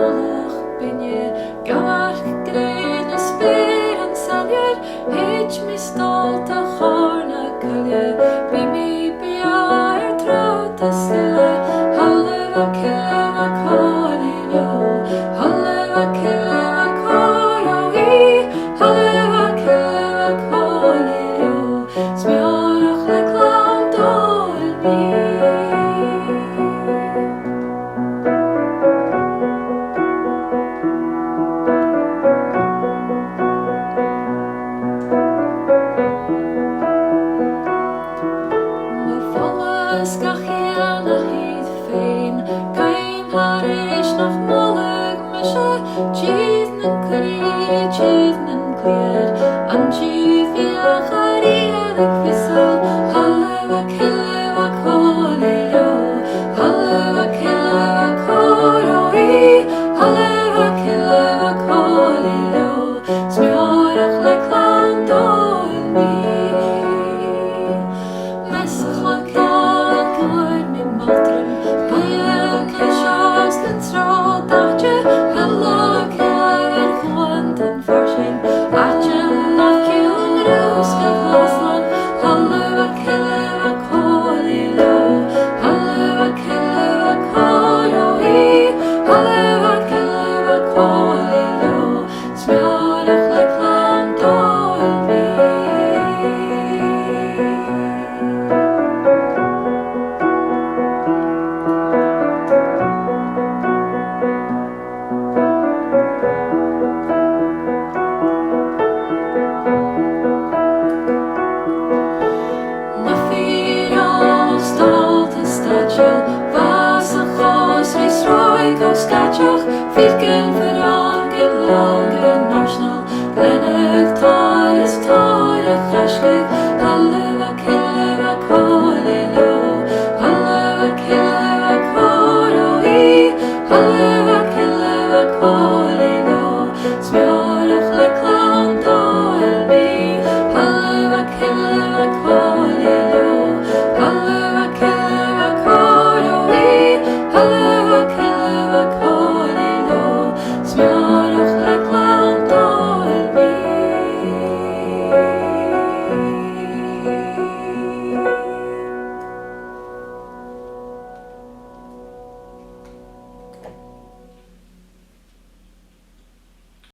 Smeòrach binne gach grein a spear an sallier Hitch me stolt a chorna cullie Be me biar trout a stille Halle va kille va corilo Halle va kille va coroi Halle va kille va corilo Smeòrach le Clann Domhnaill Scachian a hyd féin Cain har eis nach moleg mishe Tjíðn an crí, tjíðn an clear An tjíð fiach a riad ag fisal Halle va kille va corilo Halle va kille va coroi Halle va kille va corilo Smeòrach le Clann Domhnaill Mes Chlann Clwyd mi MacDrum Baia Clesias lyn tro dachje Hella Clwyd Chlann dyn Fhearchair Achan nach ciwn rws gyflaslan Halle va kille va corilo Halle va kille va coroi Halle va kille va corilo Smeòrach le Clann Domhnaill Na fír stolt is stadjel Vas a chos rís roig og skatjoch Fyrken verang in lang